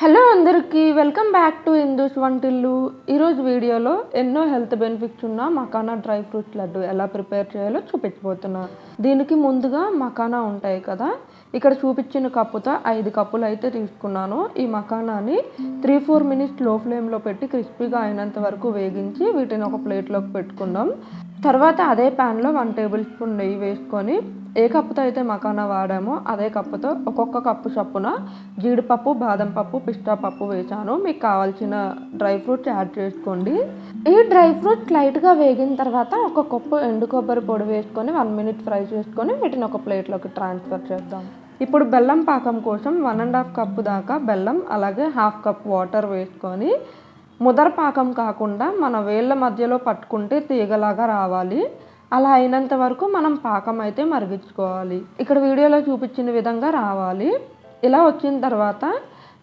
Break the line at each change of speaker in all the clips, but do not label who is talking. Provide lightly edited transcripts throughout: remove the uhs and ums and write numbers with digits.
Hello అందరికీ welcome back to Hindus వంటిల్లు. ఈరోజు వీడియోలో ఎన్నో హెల్త్ బెనిఫిట్స్ ఉన్న మకానా డ్రై ఫ్రూట్స్ లడ్డు ఎలా ప్రిపేర్ చేయాలో చూపించబోతున్నా. దీనికి ముందుగా మకానా ఉంటాయి కదా, ఇక్కడ చూపించిన కప్పుతో 5 కప్పులు అయితే తీసుకున్నాను. ఈ మకానాని 3-4 మినిట్స్ లో ఫ్లేమ్లో పెట్టి క్రిస్పీగా అయినంత వరకు వేగించి వీటిని ఒక ప్లేట్లోకి పెట్టుకుందాం. తర్వాత అదే ప్యాన్లో 1 టేబుల్ స్పూన్ నెయ్యి వేసుకొని ఏ కప్పుతో అయితే మకానా వాడామో అదే కప్పుతో ఒక్కొక్క కప్పు చొప్పున జీడిపప్పు, బాదం పప్పు, పిస్తా పప్పు వేసాను. మీకు కావాల్సిన డ్రై ఫ్రూట్స్ యాడ్ చేసుకోండి. ఈ డ్రై ఫ్రూట్స్ లైట్గా వేగిన తర్వాత ఒక కప్పు ఎండు కొబ్బరి పొడి వేసుకొని 1 మినిట్ ఫ్రై చేసుకొని వీటిని ఒక ప్లేట్లోకి ట్రాన్స్ఫర్ చేద్దాం. ఇప్పుడు బెల్లం పాకం కోసం 1.5 కప్పు దాకా బెల్లం, అలాగే 1/2 కప్ వాటర్ వేసుకొని ముదర పాకం కాకుండా మన వేళ్ళ మధ్యలో పట్టుకుంటే తీగలాగా రావాలి. అలా అయినంత వరకు మనం పాకం అయితే మరిగించుకోవాలి. ఇక్కడ వీడియోలో చూపించిన విధంగా రావాలి. ఇలా వచ్చిన తర్వాత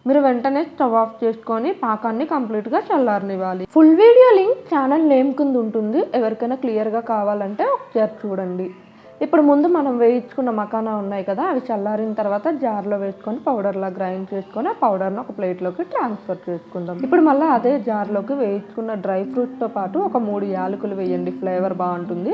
మీరు వెంటనే స్టవ్ ఆఫ్ చేసుకొని పాకాన్ని కంప్లీట్గా చల్లారనివ్వాలి. Full video link channel name కింద ఉంటుంది. ఎవరికైనా క్లియర్గా కావాలంటే ఒకసారి చూడండి. ఇప్పుడు ముందు మనం వేయించుకున్న మకానా ఉన్నాయి కదా, అవి చల్లారిన తర్వాత జార్లో వేసుకొని పౌడర్లా గ్రైండ్ చేసుకొని ఆ పౌడర్ను ఒక ప్లేట్లోకి ట్రాన్స్ఫర్ చేసుకుందాం. ఇప్పుడు మళ్ళీ అదే జార్లోకి వేయించుకున్న డ్రై ఫ్రూట్స్తో పాటు ఒక 3 యాలకులు వేయండి, ఫ్లేవర్ బాగుంటుంది.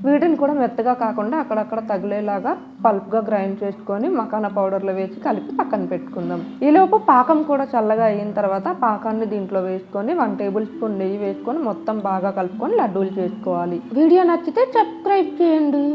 వీటిని కూడా మెత్తగా కాకుండా అక్కడక్కడ తగిలేలాగా పల్ప్గా గ్రైండ్ చేసుకొని మకానా పౌడర్లో వేసి కలిపి పక్కన పెట్టుకుందాం. ఈలోపు పాకం కూడా చల్లగా అయిన తర్వాత పాకాన్ని దీంట్లో వేసుకొని 1 టేబుల్ స్పూన్ నెయ్యి వేసుకొని మొత్తం బాగా కలుపుకొని లడ్డూలు చేసుకోవాలి. వీడియో నచ్చితే సబ్స్క్రైబ్ చేయండి.